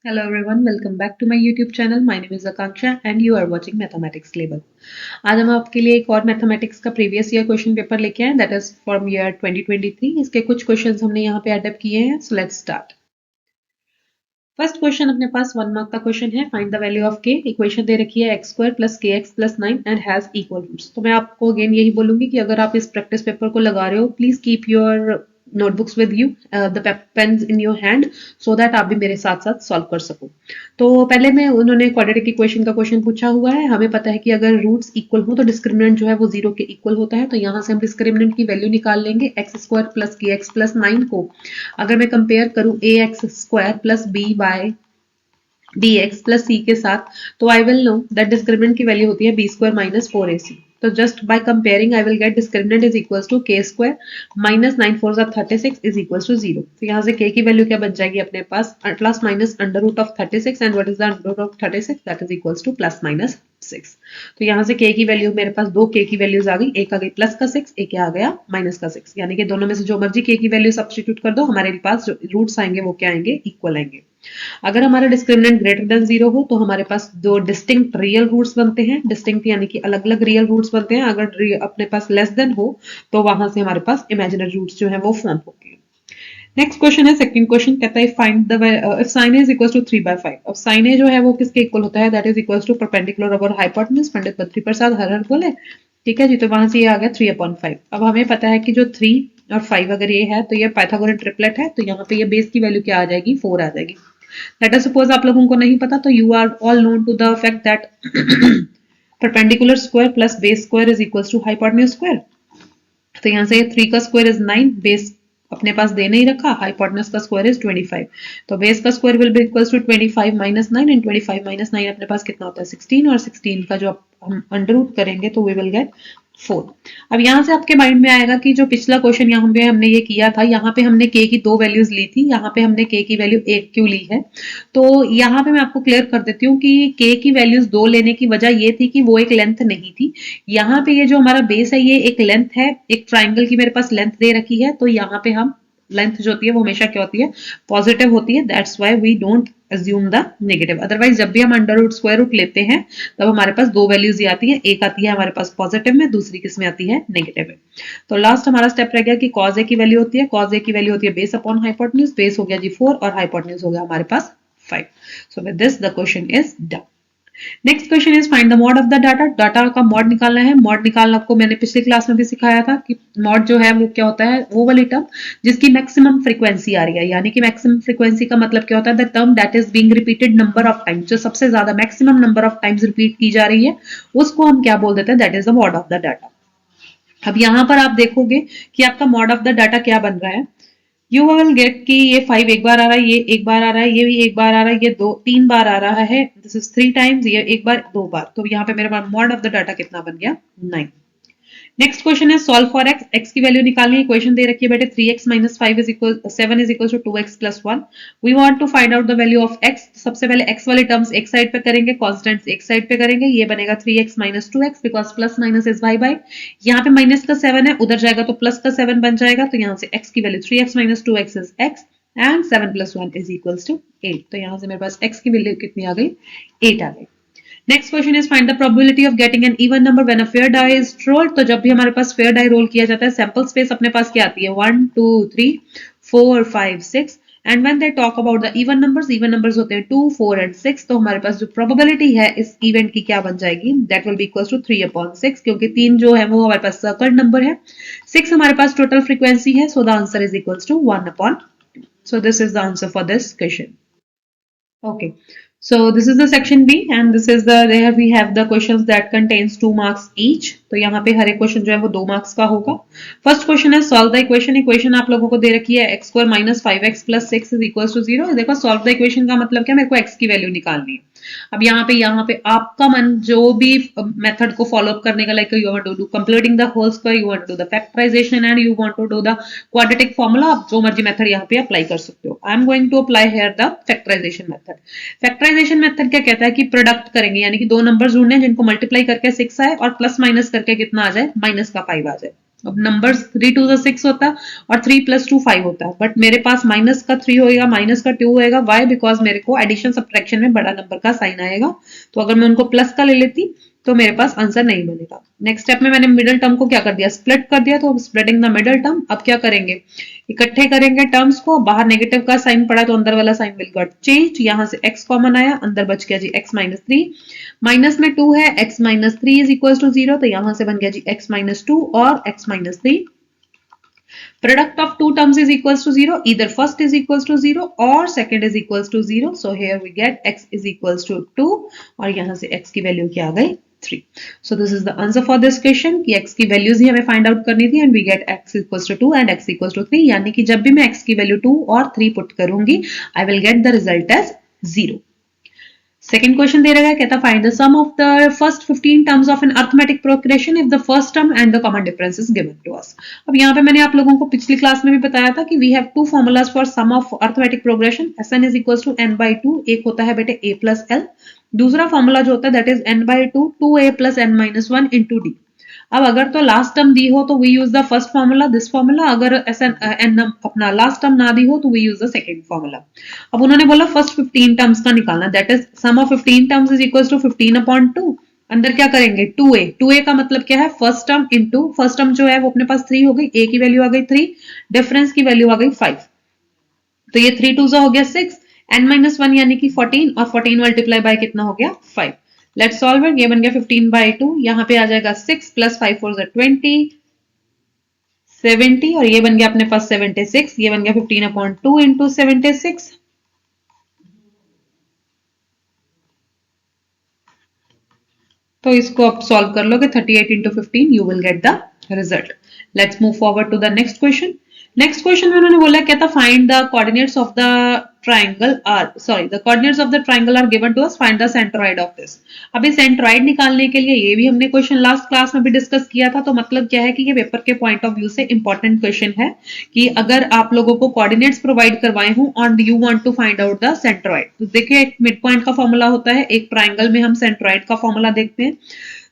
Hello everyone, welcome back to my YouTube channel. My name is Akanksha and you are watching Mathematics Label. आज हम आपके लिए एक और मैथमेटिक्स का प्रीवियस ईयर क्वेश्चन पेपर लेके आए दैट इज फ्रॉम ईयर 2023. इसके कुछ क्वेश्चंस हमने यहाँ पे एडअप किए हैं. So let's start. First question अपने पास 1 मार्क का क्वेश्चन है. Find the value of K. Equation दे रखी है x स्क्वायर प्लस के x plus 9 and has equal roots. तो मैं आपको अगेन यही बोलूंगी कि अगर आप इस प्रैक्टिस पेपर को लगा रहे हो please keep your notebooks with you, the pens in your hand, so that आप भी मेरे साथ साथ सॉल्व कर सको. तो पहले में उन्होंने क्वाड्रेटिक इक्वेशन का क्वेश्चन पूछा हुआ है. हमें पता है कि अगर रूट्स इक्वल हो तो डिस्क्रिमिनेंट जो है वो 0 के इक्वल होता है. तो यहाँ से हम डिस्क्रिमिनेंट की वैल्यू निकाल लेंगे. एक्स स्क्वायर प्लस के एक्स प्लस 9 को अगर मैं कंपेयर करूं a x square plus b by dx plus c के साथ, तो I will know that discriminant की वैल्यू होती है बी स्क्वायर माइनस 4ac. तो just by comparing I will get discriminant is equals to k square minus 9 4 36 is equals to 0. तो यहाँ से k की वैल्यू क्या बन जाएगी अपने पास plus minus under root of 36 and what is the under root of 36 that is equals to plus minus 6. तो यहाँ से k की वैल्यू मेरे पास दो k की वैल्यूज आ गई. एक आ गई प्लस का 6, एक आ गया माइनस का 6. यानी कि दोनों में से जो मर्जी k की वैल्यू सब्स्टिट्यूट कर दो, हमारे पास जो रूट्स आएंगे वो क्या आएंगे, इक्वल आएंगे. अगर हमारा डिस्क्रिमिनेंट ग्रेटर देन 0 हो तो हमारे पास दो डिस्टिंक्ट रियल रूट्स बनते हैं. डिस्टिंक्ट यानी कि अलग अलग रियल रूट्स बनते हैं. अगर अपने पास लेस देन हो तो वहां से हमारे पास इमेजिनरी रूट्स जो है वो फॉर्म होती है. नेक्स्ट क्वेश्चन है, सेकंड क्वेश्चन कहता है find the if sin a is equals to 3/5. अब sin a जो है वो किसके इक्वल होता है, that is equals to perpendicular over hypotenuse. Pandit Badri Prasad हर हर बोले. ठीक है जी. तो वहां से ये आ गया 3/5. अब हमें पता है कि जो 3 और 5 अगर ये है तो ये पाइथागोरन ट्रिपलेट है. तो यहाँ पे ये बेस की वैल्यू क्या आ जाएगी, 4 आ जाएगी. लेट अस सपोज आप लोगों को नहीं पता तो you are all known to the fact that perpendicular square plus base square is equals to hypotenuse square. तो यहाँ से 3 का स्क्वायर इज 9, बेस अपने पास दे नहीं रखा, हाइपोटेन्यूज का स्क्वायर इज 25. तो बेस का square will be equals to 25 minus 9 and 25 minus 9 अपने पास कितना होता है 16. और 16 का जो हम अंडर रूट करेंगे तो वी विल गेट 4. अब यहाँ से आपके माइंड में आएगा कि जो पिछला क्वेश्चन यहाँ पे हमने ये किया था, यहाँ पे हमने k की दो वैल्यूज ली थी, यहाँ पे हमने k की वैल्यू 1 क्यों ली है. तो यहाँ पे मैं आपको क्लियर कर देती हूँ कि k की वैल्यूज 2 लेने की वजह ये थी कि वो एक लेंथ नहीं थी. यहाँ पे ये जो हमारा बेस है ये एक लेंथ है, एक ट्राइंगल की मेरे पास लेंथ दे रखी है. तो यहाँ पे हम लेंथ जो होती है वो हमेशा क्या होती है, पॉजिटिव होती है. That's why we don't assume the negative. Otherwise जब भी हम अंडर रूट स्क्वायर रूट लेते हैं तब हमारे पास दो वैल्यूज ही आती है. एक आती है हमारे पास पॉजिटिव में, दूसरी किस में आती है, नेगेटिव में. तो लास्ट हमारा स्टेप रह गया कि cos a की वैल्यू होती है, cos a की वैल्यू होती है बेस अपॉन हाइपोटेन्यूज. बेस हो गया जी 4 और हाइपोटेन्यूज हो गया हमारे पास 5. So with this the question is done. Next question is find the mod of the data. Data का मॉड निकालना है. मॉड निकालना आपको मैंने पिछली क्लास में भी सिखाया था कि मॉड जो है वो क्या होता है, वो वाली टर्म जिसकी मैक्सिमम फ्रीक्वेंसी आ रही है. यानी कि मैक्सिमम फ्रीक्वेंसी का मतलब क्या होता है, the term that is being repeated number of times. जो सबसे ज्यादा maximum number of times repeat की जा रही है उसको हम क्या बोल देते हैं, that is the mod of the data. अब यहाँ पर आप देखोगे कि आपका मॉड ऑफ द डाटा क्या बन रहा है. यू विल गेट कि ये 5 एक बार आ रहा है, ये एक बार आ रहा है, ये भी एक बार आ रहा है, ये 3 बार आ रहा है. दिस इज 3 टाइम्स, ये एक बार 2 बार. तो यहाँ पे मेरे पास मॉड ऑफ द डाटा कितना बन गया, 9. नेक्स्ट क्वेश्चन है सॉल्व फॉर x. x की वैल्यू निकालनी है. इक्वेशन दे रखी है बेटे 3x minus 5 is equal 7 is equal to 2x plus 1. We want to find out the value of x. सबसे पहले x वाले टर्म्स एक साइड पे करेंगे, कांस्टेंट्स एक साइड पे करेंगे. ये बनेगा 3x minus 2x because plus minus is y by. यहाँ पे माइनस का 7 है, उधर जाएगा तो प्लस का 7 बन जाएगा. तो यहाँ से x की value 3x minus 2x is x and 7 plus 1 is equals to 8. तो यहाँ से मेरे पास x की वैल्यू कितनी आ गई, 8 आ गई. Next question is find the probability of getting an even number when a fair die is rolled. तो जब भी हमारे पास फेयर डाई रोल किया जाता है, सैंपल स्पेस अपने पास क्या आती है, 1 2 3 4 5 6. And when they talk about the even numbers होते हैं 2 4 एंड 6. तो हमारे पास जो प्रोबेबिलिटी है इस इवेंट की क्या बन जाएगी, that will be equals to 3/6. क्योंकि 3 जो है वो हमारे पास सर्कल नंबर है, 6 हमारे पास टोटल फ्रीक्वेंसी है. So the answer is equals to 1/2. So this is the answer for this question. Okay, so this is the section B and this is the there we have the questions that contains 2 marks each. तो यहाँ पे हर एक question जो है वो 2 marks का होगा. First question है सॉल्व द इक्वेशन. इक्वेशन आप लोगों को दे रखी है x square minus 5x plus 6 is equal to 0. देखो सॉल्व द इक्वेशन का मतलब क्या, मेरे को x की वैल्यू निकालनी है. अब यहाँ पे आपका मन जो भी मेथड को फॉलो अप करने का, like you want to do completing the whole square, you want to do the factorization and you want to do the quadratic formula, आप जो मर्जी मेथड यहाँ पे अप्लाई कर सकते हो. I am going to apply here the factorization method. Factorization method क्या कहता है कि प्रोडक्ट करेंगे, यानी कि दो नंबर ढूंढने जिनको मल्टीप्लाई करके 6 आए और प्लस माइनस करके कितना आ जाए, माइनस का 5 आ जाए. अब नंबर्स 3 टू 6 होता और 3 + 2 5 होता, बट मेरे पास माइनस का 3 होएगा, माइनस का 2 होएगा। वाई? बिकॉज मेरे को एडिशन सब्ट्रैक्शन में बड़ा नंबर का साइन आएगा, तो अगर मैं उनको प्लस का ले लेती तो मेरे पास आंसर नहीं बनेगा। नेक्स्ट स्टेप में मैंने मिडिल टर्म को क्या कर दिया, स्प्लिट कर दिया, तो स्प्लिटिंग द मिडिल टर्म। अब क्या करेंगे, इकट्ठे करेंगे टर्म्स को, बाहर नेगेटिव का साइन पड़ा तो अंदर वाला साइन विल गॉट चेंज, यहां से x कॉमन आया, अंदर बच गया जी x - 3, माइनस में 2 है, x - 3 इज इक्वल टू 0, तो यहां से बन गया जी x - 2 और x - 3। Product of two terms is equals to 0. Either first is equals to 0 or second is equals to 0. So here we get x is equals to 2 और यहाँ से x की वैल्यू क्या आ गई 3. So this is the answer for this question कि x की values ही हमें find out करनी थी and we get x equals to 2 and x equals to 3, यानी कि जब भी मैं x की वैल्यू 2 और 3 पुट करूंगी I will get the result as 0. Second question दे रहा है, कहता find the sum of the first 15 terms of an arithmetic progression if the first term and the common difference is given to us. अब यहाँ पे मैंने आप लोगों को पिछली क्लास में भी बताया था कि we have two formulas for sum of arithmetic progression, Sn is equal to n/2, एक होता है बेटे a प्लस l, दूसरा फॉर्मूला जो होता है that is n/2 2a plus n - 1 into d. अब अगर तो लास्ट टर्म दी हो तो we use the first formula, this formula, अगर एन अपना लास्ट टर्म ना दी हो तो we use the second formula. अब उन्होंने बोला फर्स्ट 15 टर्म्स का निकालना, that is sum of 15 terms is equal to 15/2, अंदर क्या करेंगे 2a का मतलब क्या है first term into first term जो है वो अपने पास 3 हो गई, a की वैल्यू आ गई 3, डिफरेंस की वैल्यू आ गई 5, तो ये 3 2 हो गया 6, n - 1 यानी कि 14 और 14 मल्टीप्लाई बाय कितना हो गया 5। लेट्स सॉल्व इट, ये बन गया 15/2, यहाँ पे आ जाएगा 6 + 5 4 20 70 और ये बन गया अपने पास 76, ये बन गया 15/2 इंटू 76, तो इसको आप सॉल्व कर लोगे 38 into 15 you will get the result. Let's move forward to the next question. Next question में उन्होंने बोला कहता find the coordinates of the triangle are the coordinates of the triangle are given to us, find the centroid of this. अभी centroid निकालने के लिए ये भी हमने क्वेश्चन लास्ट क्लास में भी डिस्कस किया था, तो मतलब क्या है कि ये पेपर के पॉइंट ऑफ व्यू से इंपॉर्टेंट क्वेश्चन है कि अगर आप लोगों को कोऑर्डिनेट्स प्रोवाइड करवाए हों और you want to find out the centroid, तो देखिए एक मिड पॉइंट का फॉर्मूला होता है, एक ट्राइंगल में हम सेंट्रोइड का फॉर्मूला देखते हैं।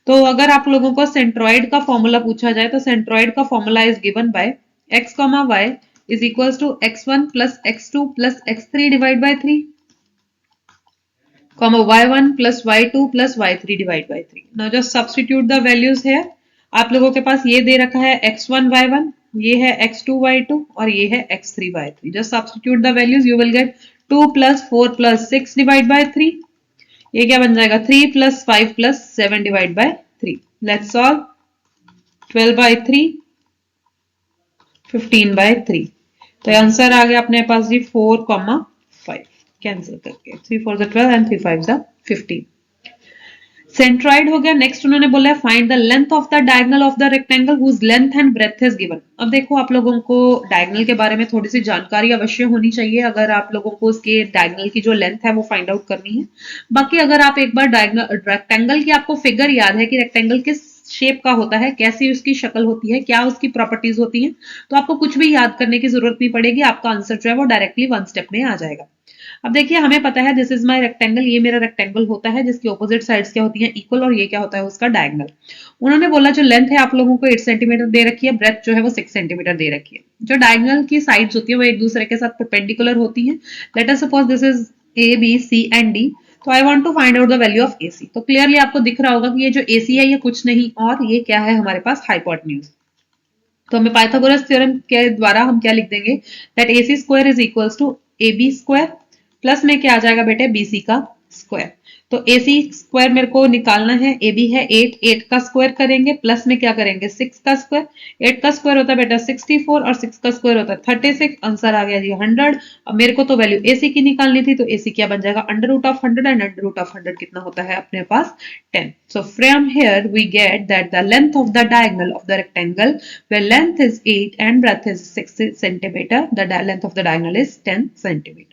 तो अगर आप लोगों को सेंट्रोइड का फॉर्मूला पूछा जाए तो सेंट्रोइड का formula is given by x, y is equals to x1 plus x2 plus x3 divided by 3, comma y1 plus y2 plus y3 divided by 3. Now just substitute the values here. आप लोगों के पास ये दे रखा है x1 y1, ये है x2 y2 और ये है x3 y3. Just substitute the values, you will get 2 plus 4 plus 6 divided by 3. ये क्या बन जाएगा 3 plus 5 plus 7 divided by 3. Let's solve 12/3 15/3, तो आंसर आ गया अपने पास जी 4,5, कैंसिल करके 3 4 12 एंड 3 5 15। सेंट्रॉइड हो गया। नेक्स्ट उन्होंने बोला है find the length of the diagonal of the rectangle whose length and breadth is given. अब देखो आप लोगों को डायगोनल के बारे में थोड़ी सी जानकारी अवश्य होनी चाहिए अगर आप लोगों को उसके डायगोनल की जो लेंथ है वो फाइंड आउट करनी है। बाकी अगर आप एक बार डायगोनल रेक्टेंगल की आपको फिगर याद है कि रेक्टेंगल किस शेप का होता है, कैसी उसकी शक्ल होती है, क्या उसकी प्रॉपर्टीज होती हैं, तो आपको कुछ भी याद करने की जरूरत नहीं पड़ेगी, आपका आंसर जो है वो डायरेक्टली वन स्टेप में आ जाएगा। अब देखिए हमें पता है दिस इज माय रेक्टेंगल, ये मेरा रेक्टेंगल होता है जिसकी ऑपोजिट साइड्स क्या होती हैं इक्वल, और ये क्या होता है उसका डायगोनल। उन्होंने बोला जो लेंथ है आप लोगों को 8 सेंटीमीटर दे रखी है, ब्रेथ जो है वो 6 सेंटीमीटर दे रखी है। जो डायगोनल की साइड्स होती है वो एक दूसरे के साथ परपेंडिकुलर होती हैं। Let us suppose this is A B C and D, तो I want to find out the value of AC। तो क्लियरली आपको दिख रहा होगा कि ये जो AC है ये कुछ नहीं और ये क्या है हमारे पास हाइपोटेन्यूज। तो हमें पाइथागोरस थ्योरम के द्वारा हम क्या लिख देंगे that AC square is equals to AB square plus में क्या आ जाएगा बेटे BC का स्क्वायर। तो AC स्क्वायर मेरे को निकालना है, AB है 8 का स्क्वायर करेंगे प्लस में क्या करेंगे 6 का स्क्वायर, 8 का स्क्वायर होता है बेटा 64 और 6 का स्क्वायर होता है 36, आंसर आ गया जी 100। अब मेरे को तो वैल्यू AC की निकालनी थी, तो AC क्या बन जाएगा √100 एंड √100 कितना होता है अपने पास 10। So from here we get that the length of the diagonal of the rectangle where length is 8 and breadth is 6 centimeter, the length of the diagonal is 10 centimeter.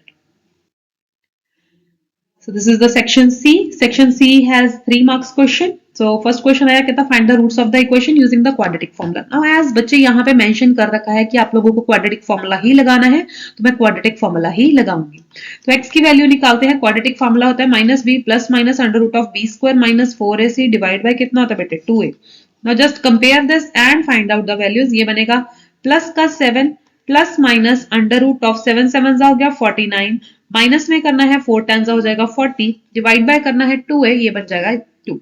So this is the section C. Section C has 3 marks question. So first question आया कहता find the roots of the equation using the quadratic formula. Now as बच्चे यहाँ पे mention कर रखा है कि आप लोगों को quadratic formula ही लगाना है, तो मैं quadratic formula ही लगाऊंगी। तो x की वैल्यू निकालते हैं। quadratic formula होता है -b plus minus √b square minus 4ac divide by कितना होता है बेटे 2a। Now just compare this and find out the values. ये बनेगा प्लस का 7 plus minus under root of 7 7 हो गया 49, माइनस में करना है 4 10 हो जाएगा 40, डिवाइड बाय करना है 2 है, ये बन जाएगा 2।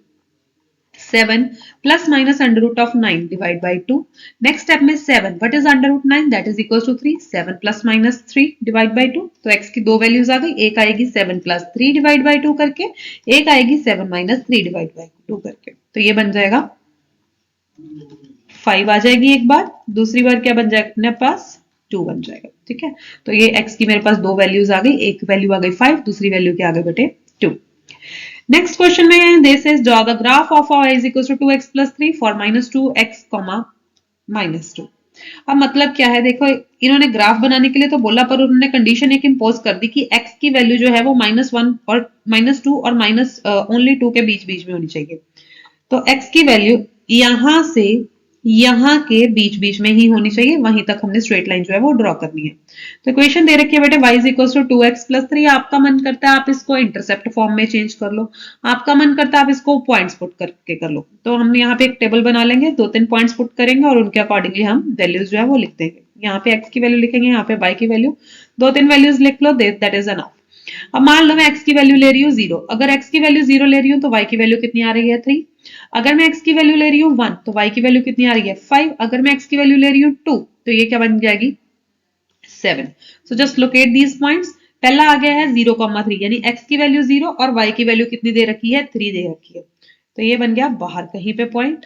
7 plus minus under root of 9 divide by 2। Next step में 7 what is under root 9 that is equal to 3। 7 plus minus 3 divide by 2, तो x की दो वैल्यूज आ गई, एक आएगी 7 प्लस 3 डिवाइड बाय 2 करके, एक आएगी 7 माइनस 3 डिवाइड बाय 2 करके, तो ये बन जाएगा 5 आ जाएगी एक बार, दूसरी बार क्या बन जाएगा अपने पास 2 बन जाएगा। ठीक है, तो ये x की मेरे पास दो वैल्यूज आ गई, एक वैल्यू आ गई 5, दूसरी वैल्यू क्या आ गई बेटे 2। नेक्स्ट क्वेश्चन में this is draw the graph of y is equal to 2x plus 3 for -2x, -2। अब मतलब क्या है, देखो इन्होंने ग्राफ बनाने के लिए तो बोला, पर उन्होंने कंडीशन एक इंपोज कर दी कि x की वैल्यू जो है वो -1 और -2 और माइनस ओनली 2 के बीच बीच में होनी चाहिए। तो x की वैल्यू यहां से यहां के बीच बीच में ही होनी चाहिए, वहीं तक हमने स्ट्रेट लाइन जो है वो ड्रॉ करनी है। तो इक्वेशन दे रखी है बेटे y is equal to 2x plus 3। आपका मन करता है आप इसको इंटरसेप्ट फॉर्म में चेंज कर लो, आपका मन करता है आप इसको पॉइंट्स पुट करके कर लो। तो हम यहाँ पे एक टेबल बना लेंगे, 2-3 पॉइंट्स पुट करेंगे और उनके अकॉर्डिंगली हम वैल्यूज जो है वो लिख देंगे। यहाँ पे x की वैल्यू लिखेंगे, यहाँ पे y की वैल्यू, 2-3 वैल्यूज लिख लो, दैट इज एनफ। अब मान लो मैं x की वैल्यू ले रही हूँ 0, अगर x की वैल्यू 0 ले रही हूँ तो y की वैल्यू कितनी आ रही है 3। अगर मैं x की वैल्यू ले रही हूँ 1 तो y की वैल्यू कितनी आ रही है 5। अगर मैं x की वैल्यू ले रही हूँ 2 तो ये क्या बन जाएगी 7। So just locate these points. पहला आ गया है 0,3 यानी x की वैल्यू 0 और y की वैल्यू कितनी दे रखी है 3 दे रखी है, तो ये बन गया बाहर कहीं पे पॉइंट।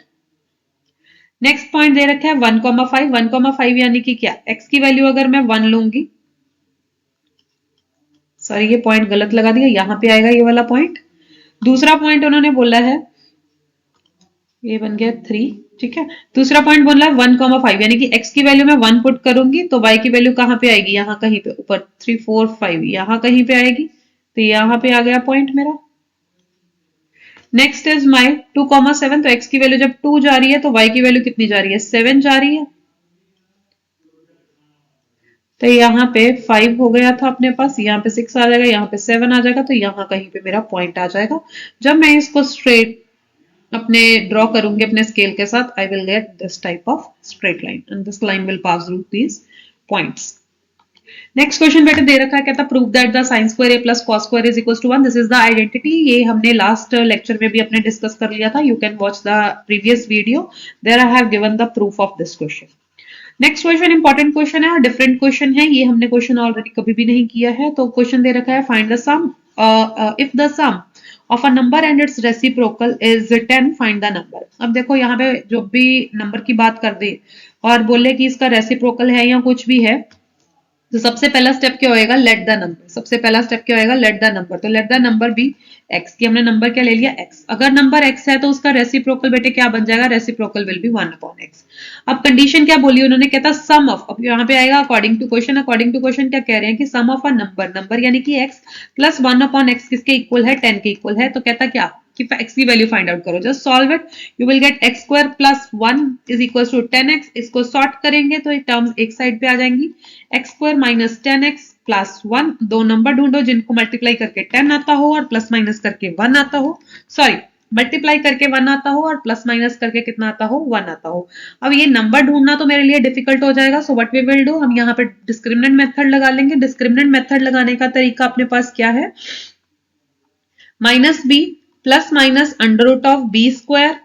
नेक्स्ट पॉइंट दे रखा है 1,5, 1,5 यानी कि क्या, x की वैल्यू अगर मैं 1 लूंगी, सॉरी ये पॉइंट गलत लगा दिया, यहां पे आएगा ये वाला पॉइंट। दूसरा पॉइंट उन्होंने बोला है, ये बन गया 3। ठीक है, दूसरा पॉइंट बोला है 1,5 यानी कि x की वैल्यू में 1 पुट करूंगी तो y की वैल्यू कहां पे आएगी, यहां कहीं पे ऊपर 3 4 5 यहां कहीं पे आएगी, तो यहां पे आ गया पॉइंट मेरा। नेक्स्ट इज माई 2,7, तो x की वैल्यू जब 2 जा रही है तो y की वैल्यू कितनी जा रही है 7 जा रही है, तो यहाँ पे 5 हो गया था अपने पास, यहाँ पे 6 आ जाएगा, यहाँ पे 7 आ जाएगा, तो यहाँ कहीं पे मेरा पॉइंट आ जाएगा। जब मैं इसको स्ट्रेट अपने ड्रॉ करूंगी अपने स्केल के साथ, I will get this type of straight line and this line will pass through these points. Next question बेटे दे रखा है, कहता prove that the sine square A plus cos square is equal to 1, this is the identity. ये हमने last lecture में भी अपने डिस्कस कर लिया था, you can watch the previous video, there I have given the proof of this question. Next question important question है और डिफरेंट क्वेश्चन है, ये हमने क्वेश्चन ऑलरेडी कभी भी नहीं किया है। तो क्वेश्चन दे रखा है find the sum, if the sum of a number and its reciprocal is 10 find the number. अब देखो यहाँ पे जो भी नंबर की बात कर दे और बोले कि इसका रेसिप्रोकल है या कुछ भी है, तो सबसे पहला स्टेप क्या होएगा, लेट द नंबर। सबसे पहला स्टेप क्या होएगा, लेट द नंबर। तो let the number be x, की हमने नंबर क्या ले लिया x। अगर नंबर x है तो उसका रेसिप्रोकल बेटे क्या बन जाएगा, रेसिप्रोकल विल बी 1/x। अब कंडीशन क्या बोली उन्होंने, कहता सम ऑफ, अब यहाँ पे आएगा according to question. According to question क्या कह रहे हैं कि sum of a number, number यानी कि x प्लस 1/x किसके इक्वल है 10 के इक्वल है। तो कहता क्या कि x की वैल्यू फाइंड आउट करो, just solve it, you will get x square plus 1 is equal to 10x। इसको सॉर्ट करेंगे तो ये टर्म्स एक साइड पे आ जाएंगी, x square minus 10x plus 1। दो नंबर ढूंढो जिनको मल्टीप्लाई करके 10 आता हो और प्लस माइनस करके 1 आता हो, सॉरी मल्टीप्लाई करके 1 आता हो और प्लस माइनस करके कितना आता हो 1 आता हो। अब ये नंबर ढूंढना तो मेरे लिए डिफिकल्ट हो जाएगा, so what we will do, हम यहाँ पे डिस्क्रिमिनेंट मेथड लगा लेंगे। डिस्क्रिमिनेंट मेथड लगाने का तरीका अपने पास क्या है, minus B plus minus under root of B square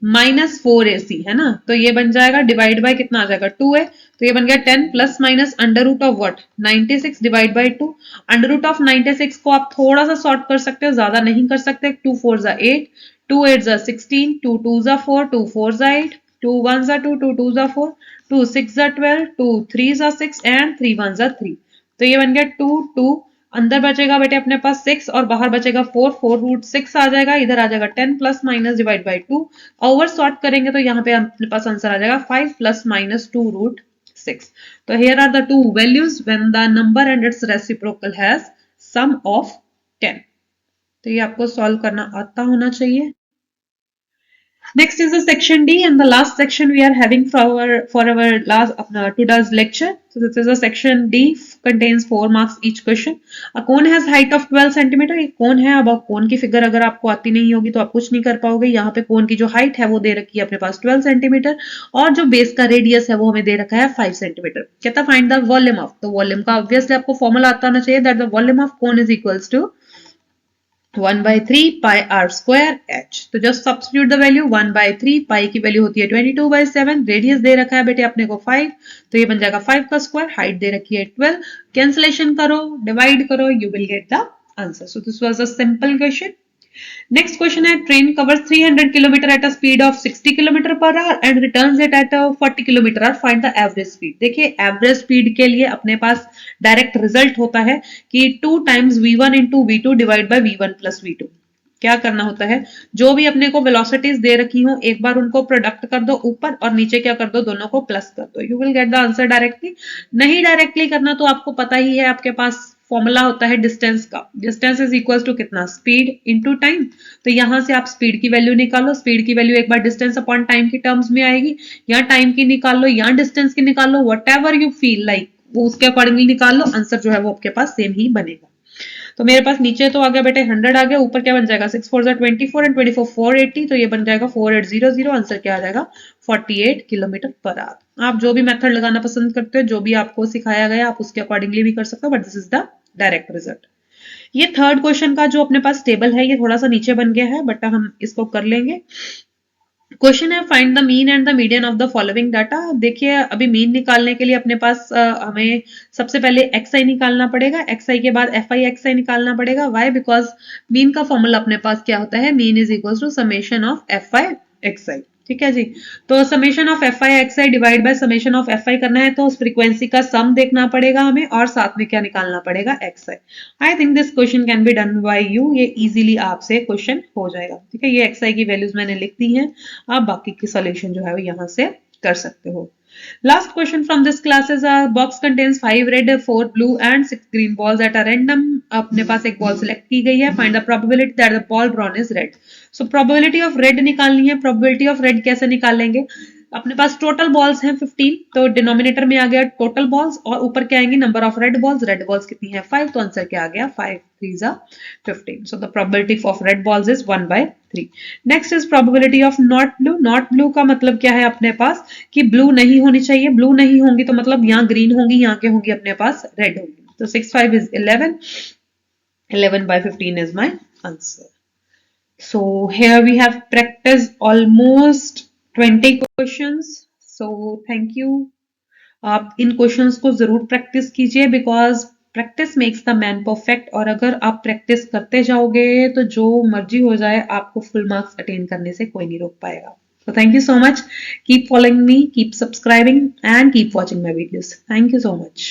-4ac है ना, तो ये बन जाएगा डिवाइड बाय कितना आ जाएगा 2a, तो ये बन गया 10 plus minus under root of what 96 divide by 2। Under root of 96 को आप थोड़ा सा सॉर्ट कर सकते हो, ज्यादा नहीं कर सकते। 2 4 जा 8, 2 8 जा 16, 2 2 जा 4, 2 4 जा 8, 2 1 जा 2, 2 2 जा 4, 2 6 जा 12, 2 3 जा 6 एंड 3 1 जा 3। तो ये बन गया 2 2, अंदर बचेगा बेटे अपने पास 6 और बाहर बचेगा 4, 4 रूट 6 आ जाएगा, इधर आ जाएगा 10 plus minus divide by 2। Over sort करेंगे तो यहाँ पे अपने पास आंसर आ जाएगा 5 प्लस माइनस 2 रूट 6। तो here are the two values when the number and its reciprocal has sum of 10। तो ये आपको सॉल्व करना आता होना चाहिए। Next is the section D, and the last section we are having for our last today's lecture. So this is a section D, contains 4 marks each question. A cone has height of 12 centimeter. एक कोन है. अब कोन की figure अगर आपको आती नहीं होगी तो आप कुछ नहीं कर पाओगे. यहाँ पे कोन की जो हाइट है वो दे रखी है अपने पास 12 सेंटीमीटर और जो बेस का रेडियस है वो हमें दे रखा है 5 सेंटीमीटर. कहता फाइंड द वॉल्यूम ऑफ. तो वॉल्यूम का ऑब्वियसली आपको फॉर्मूला आता होना चाहिए that the volume of cone is equals to 1 by 3 pi r square h. तो just substitute the value 1 by 3 pi की वैल्यू होती है 22 by 7. रेडियस दे रखा है बेटे अपने को 5 तो ये बन जाएगा 5 का स्क्वायर. हाइट दे रखी है 12. कैंसलेशन करो, डिवाइड करो, you will get the answer. So this was a simple question. Next question है train covers 300 kilometre at a speed of 60 kilometre per hour and returns it at 40 kilometre hour. Find the average speed. देखिए average speed के लिए अपने पास direct result होता है कि 2 times v1 into v2 divide by v1 plus v2. क्या करना होता है, जो भी अपने को वेलोसिटीज दे रखी हो एक बार उनको प्रोडक्ट कर दो ऊपर और नीचे क्या कर दो, दोनों को प्लस कर दो. You will get the answer directly. नहीं डायरेक्टली करना तो आपको पता ही है आपके पास फॉर्मूला होता है डिस्टेंस का. डिस्टेंस इज इक्वल टू कितना, स्पीड इनटू टाइम. तो यहां से आप स्पीड की वैल्यू निकालो. स्पीड की वैल्यू एक बार डिस्टेंस अपॉन टाइम की टर्म्स में आएगी. या टाइम की निकाल लो या डिस्टेंस की निकाल लो, whatever you feel like वो उसके अकॉर्डिंगली निकाल लो. आंसर जो है वो आपके पास सेम ही बनेगा. तो मेरे पास नीचे तो आ गया बेटे 100 आ गया, ऊपर क्या बन जाएगा 6 4 24 एंड 24 480. तो ये बन जाएगा 4800. आंसर क्या आ जाएगा 48 किलोमीटर पर आवर. आप जो भी मेथड लगाना पसंद करते हो, जो भी आपको सिखाया गया आप उसके अकॉर्डिंगली भी कर सकते हो, but this is the direct result. ये थर्ड क्वेश्चन का जो अपने पास टेबल है ये थोड़ा सा नीचे बन गया है बट हम इसको कर लेंगे. क्वेश्चन है find the mean and the median of the following data. देखिए अभी मीन निकालने के लिए अपने पास हमें सबसे पहले xi निकालना पड़ेगा. xi के बाद fi xi निकालना पड़ेगा. वाई? बिकॉज मीन का फॉर्मूला अपने पास क्या होता है, mean is equal to summation of fi xi. ठीक है जी. तो summation of fi xi divide by summation of fi करना है तो उस फ्रीक्वेंसी का सम देखना पड़ेगा हमें और साथ में क्या निकालना पड़ेगा xi. I think this question can be done by you. ये इजीली आपसे क्वेश्चन हो जाएगा. ठीक है, ये xi की वैल्यूज मैंने लिख दी हैं. आप बाकी की सॉल्यूशन जो है वो यहाँ से कर सकते हो. Last question from this class is a box contains 5 red, 4 blue and 6 green balls at a random. अपने पास एक बॉल सिलेक्ट की गई है. Find the probability that the ball drawn is red. So probability of red निकालनी है. Probability of red कैसे निकालेंगे, अपने पास टोटल बॉल्स हैं 15 तो डिनोमिनेटर में आ गया टोटल बॉल्स और ऊपर क्या आएंगे number of red balls. Red balls कितनी है 5. तो आंसर क्या आ गया 5 3 15. So the probability of red balls is 1/3. Next is probability of not blue. Not blue का मतलब क्या है अपने पास कि ब्लू नहीं होनी चाहिए. ब्लू नहीं होंगी तो मतलब यहाँ ग्रीन होंगी, यहाँ के होंगी अपने पास रेड होंगी. तो 6 5 is 11. 11/15 is my answer. So here we have practiced almost 20 questions. So thank you. आप इन क्वेश्चंस को जरूर प्रैक्टिस कीजिए because practice makes the man perfect. और अगर आप प्रैक्टिस करते जाओगे तो जो मर्जी हो जाए आपको फुल मार्क्स अटेन करने से कोई नहीं रोक पाएगा. So thank you so much. Keep following me, keep subscribing and keep watching my videos. Thank you so much.